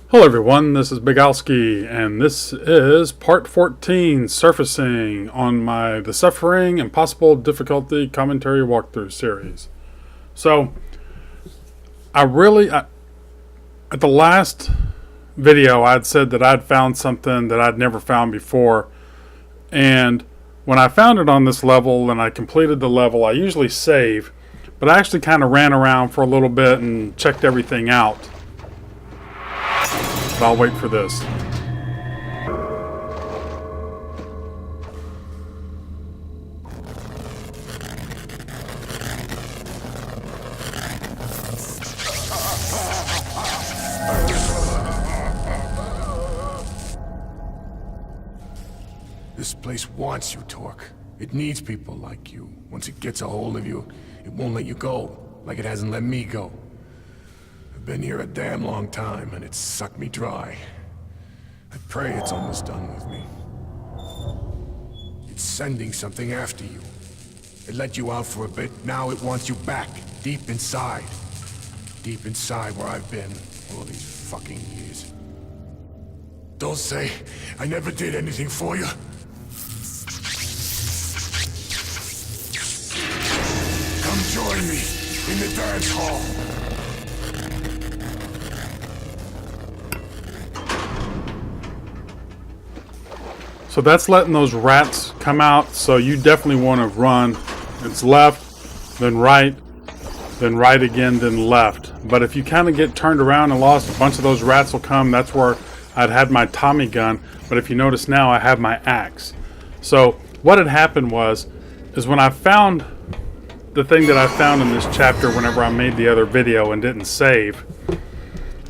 Hello everyone, this is Bigalski, and this is part 14, surfacing on my The Suffering and Possible Difficulty commentary walkthrough series. So, at the last video I'd said that I'd found something that I'd never found before, and when I found it on this level and I completed the level, I usually save, but I actually kind of ran around for a little bit and checked everything out. But I'll wait for this. This place wants you, Torque. It needs people like you. Once it gets a hold of you, it won't let you go, like it hasn't let me go. I've been here a damn long time, and it's sucked me dry. I pray it's almost done with me. It's sending something after you. It let you out for a bit, now it wants you back, deep inside. Deep inside where I've been all these fucking years. Don't say I never did anything for you. Come join me in the dance hall. So that's letting those rats come out, so you definitely want to run. It's left, then right again, then left. But if you kind of get turned around and lost, a bunch of those rats will come. That's where I'd had my Tommy gun, but if you notice now, I have my axe. So what had happened is when I found the thing that I found in this chapter whenever I made the other video and didn't save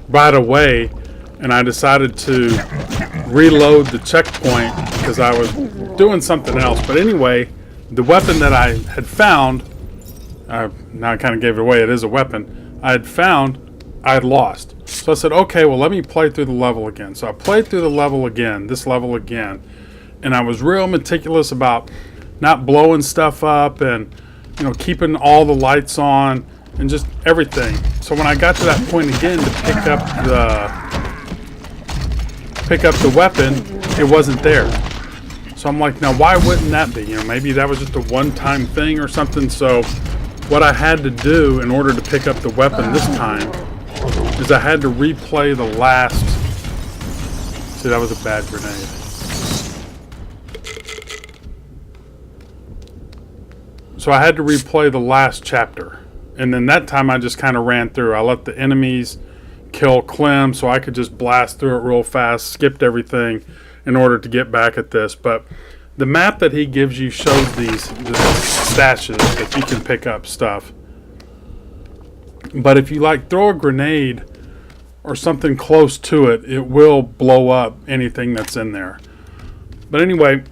right away, and I decided to reload the checkpoint because I was doing something else. But anyway, the weapon that I had found, now I kind of gave it away, it is a weapon, I had lost. So I said, okay, well, let me play through the level again. So I played through the level again, this level again, and I was real meticulous about not blowing stuff up and, you know, keeping all the lights on and just everything. So when I got to that point again to pick up the weapon, it wasn't there. So I'm like, now why wouldn't that be? You know, maybe that was just a one-time thing or something. So what I had to do in order to pick up the weapon this time is I had to replay the last. See, that was a bad grenade. So I had to replay the last chapter. And then that time I just kind of ran through. I let the enemies kill Clem so I could just blast through it real fast, skipped everything in order to get back at this. But the map that he gives you shows these stashes that you can pick up stuff. But if you like throw a grenade or something close to it, it will blow up anything that's in there. But anyway,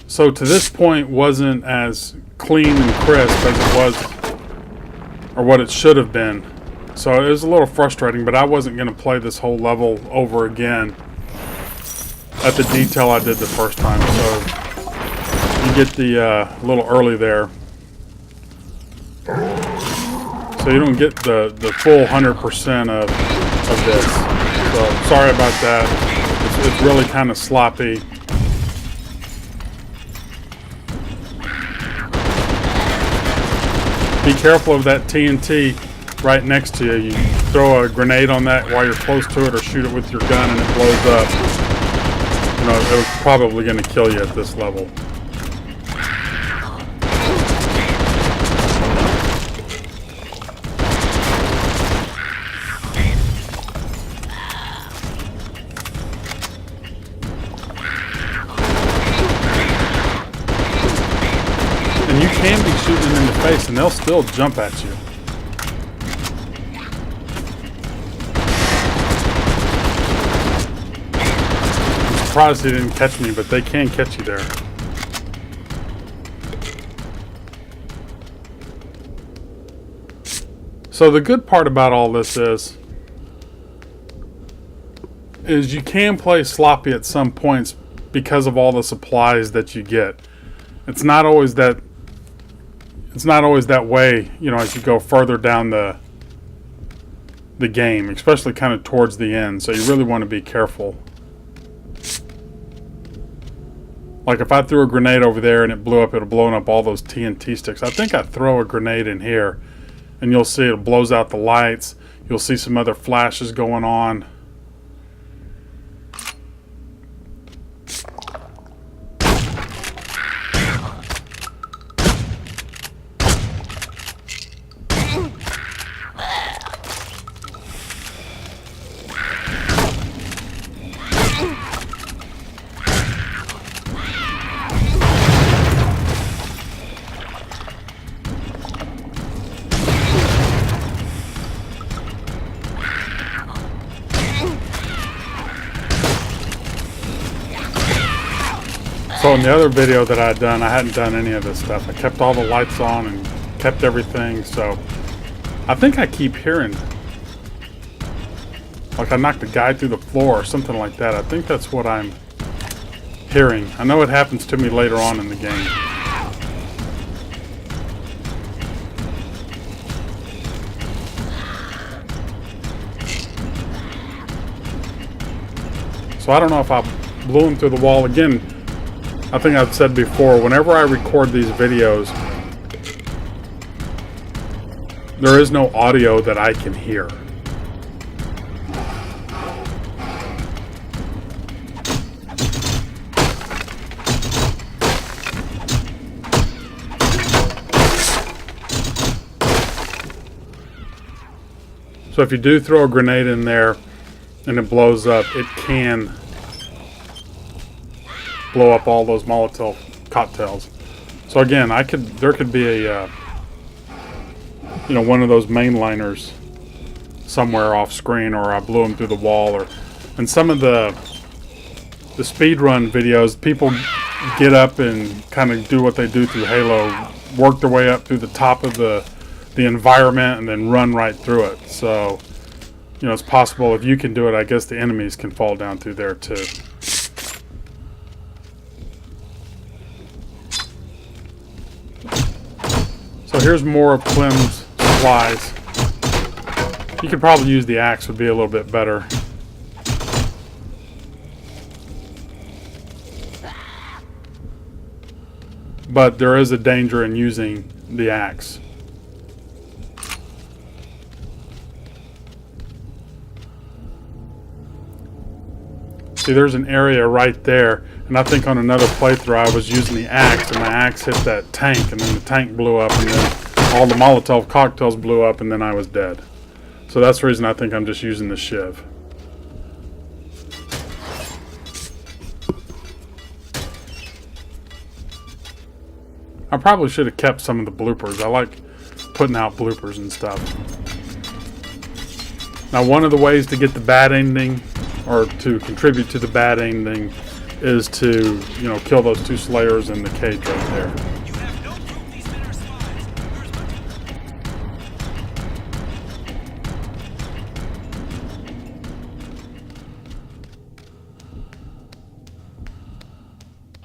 so to this point wasn't as clean and crisp as it was, or what it should have been. So it was a little frustrating, but I wasn't going to play this whole level over again at the detail I did the first time. So you get the little early there. So you don't get the full 100% of this. So sorry about that. It's really kind of sloppy. Be careful of that TNT right next to you. You throw a grenade on that while you're close to it, or shoot it with your gun and it blows up. You know, it was probably going to kill you at this level. And you can be shooting them in the face and they'll still jump at you. I'm surprised he didn't catch me, but they can catch you there. So the good part about all this is you can play sloppy at some points because of all the supplies that you get. It's not always that way, you know, as you go further down the the game, especially kind of towards the end. So you really want to be careful. Like if I threw a grenade over there and it blew up, it'll blow up all those TNT sticks. I think I throw a grenade in here and you'll see it blows out the lights. You'll see some other flashes going on. So in the other video that I had done, I hadn't done any of this stuff. I kept all the lights on and kept everything. So I think I keep hearing, like I knocked a guy through the floor or something like that. I think that's what I'm hearing. I know it happens to me later on in the game. So I don't know if I blew him through the wall again. I think I've said before, whenever I record these videos, there is no audio that I can hear. So if you do throw a grenade in there and it blows up, it can blow up all those Molotov cocktails. So again, there could be a one of those mainliners somewhere off screen, or I blew them through the wall, and some of the speedrun videos, people get up and kind of do what they do through Halo, work their way up through the top of the environment and then run right through it. So it's possible if you can do it, I guess the enemies can fall down through there too. So here's more of Clem's supplies. You could probably use the axe, would be a little bit better. But there is a danger in using the axe. See, there's an area right there, and I think on another playthrough I was using the axe, and my axe hit that tank, and then the tank blew up, and then all the Molotov cocktails blew up, and then I was dead. So that's the reason I think I'm just using the shiv. I probably should have kept some of the bloopers. I like putting out bloopers and stuff. Now, one of the ways to get the bad ending, or to contribute to the bad ending, is to, kill those two slayers in the cage right there. You have no proof these men are spies.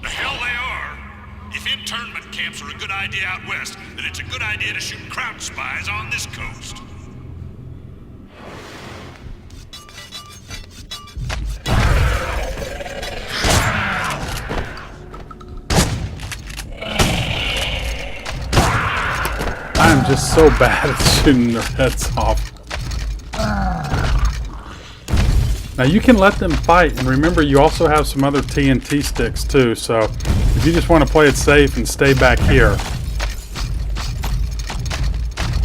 The hell they are! If internment camps are a good idea out west, then it's a good idea to shoot crouch spies on this coast. I'm just so bad at shooting their heads off. Now you can let them fight, and remember you also have some other TNT sticks too, so if you just want to play it safe and stay back here,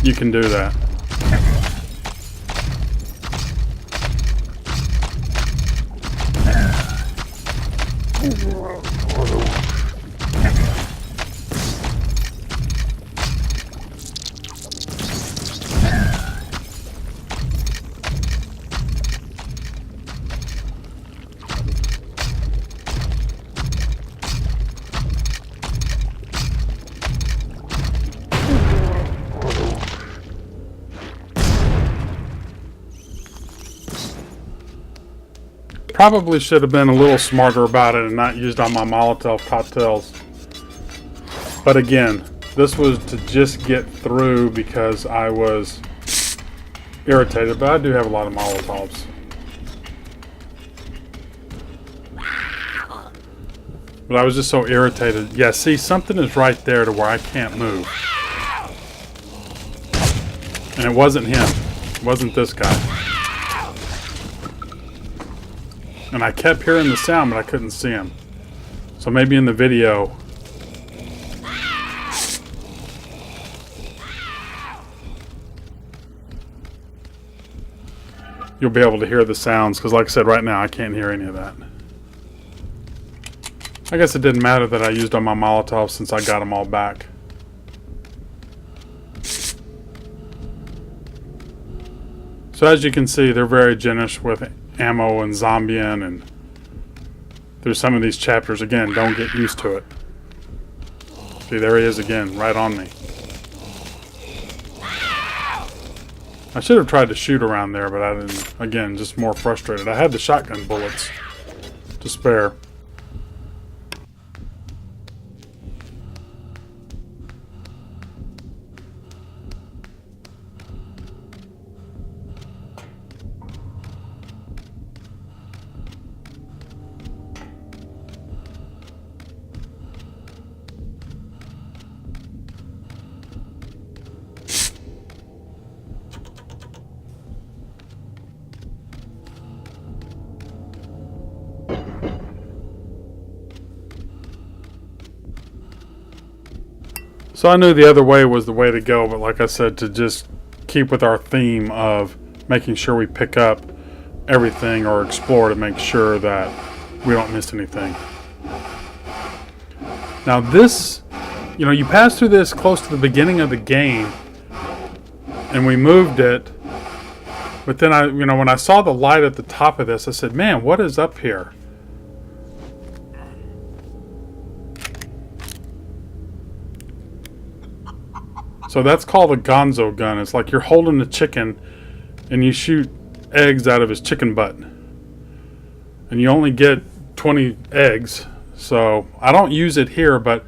you can do that. Probably should have been a little smarter about it and not used all my Molotov cocktails. But again, this was to just get through because I was irritated, but I do have a lot of Molotovs. But I was just so irritated. Yeah, see, something is right there to where I can't move. And it wasn't him. It wasn't this guy. And I kept hearing the sound, but I couldn't see him. So maybe in the video... you'll be able to hear the sounds, because like I said, right now I can't hear any of that. I guess it didn't matter that I used all my Molotovs since I got them all back. So as you can see, they're very generous with ammo and zombieing, and there's some of these chapters, again, don't get used to it. See, there he is again, right on me. I should have tried to shoot around there, but I didn't. Again, just more frustrated. I had the shotgun bullets to spare. So I knew the other way was the way to go, but like I said, to just keep with our theme of making sure we pick up everything or explore to make sure that we don't miss anything. Now this, you pass through this close to the beginning of the game, and we moved it, but then when I saw the light at the top of this, I said, man, what is up here? So that's called a gonzo gun. It's like you're holding a chicken and you shoot eggs out of his chicken butt. And you only get 20 eggs. So I don't use it here, but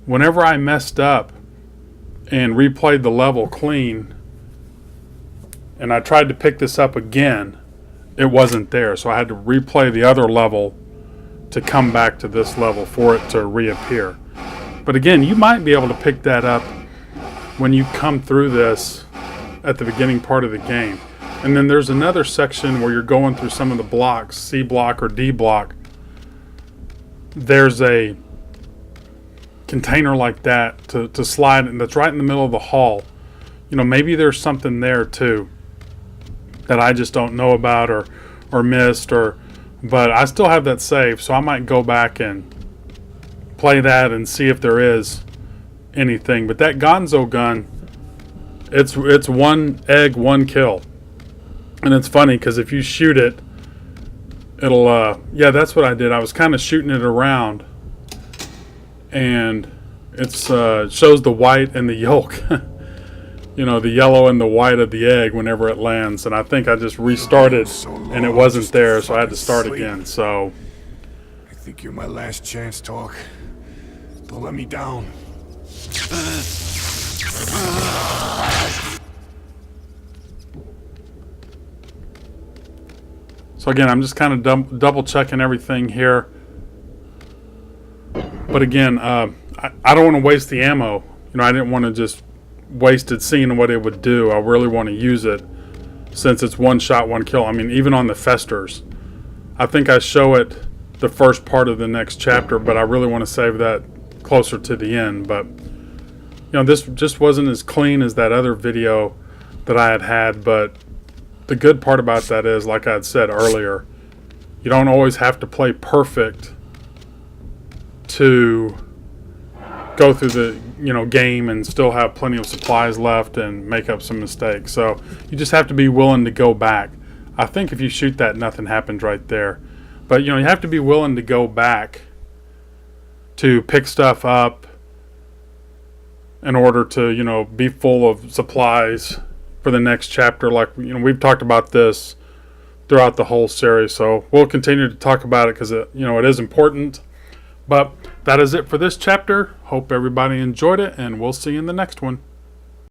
whenever I messed up and replayed the level clean and I tried to pick this up again, it wasn't there. So I had to replay the other level to come back to this level for it to reappear. But again, you might be able to pick that up when you come through this at the beginning part of the game. And then there's another section where you're going through some of the blocks, C block or D block. There's a container like that to slide, and that's right in the middle of the hall. Maybe there's something there too that I just don't know about or missed, but I still have that saved, so I might go back and play that and see if there is anything. But that gonzo gun, it's one egg, one kill. And it's funny because if you shoot it, it'll yeah, that's what I did. I was kind of shooting it around, and it's shows the white and the yolk. The yellow and the white of the egg whenever it lands. And I think I just restarted and it wasn't there, so I had to start again. So I think you're my last chance, Talk. Don't let me down. So again, I'm just kind of double checking everything here. But again, I don't want to waste the ammo. I didn't want to just waste it seeing what it would do. I really want to use it since it's one shot, one kill. I mean, even on the festers. I think I show it the first part of the next chapter, but I really want to save that closer to the end. But this just wasn't as clean as that other video that I had. But the good part about that is, like I had said earlier, you don't always have to play perfect to go through the game and still have plenty of supplies left and make up some mistakes. So you just have to be willing to go back. I think if you shoot that, nothing happens right there. But you have to be willing to go back to pick stuff up in order to be full of supplies for the next chapter. Like we've talked about this throughout the whole series, so we'll continue to talk about it because it is important. But that is it for this chapter. Hope everybody enjoyed it, and we'll see you in the next one.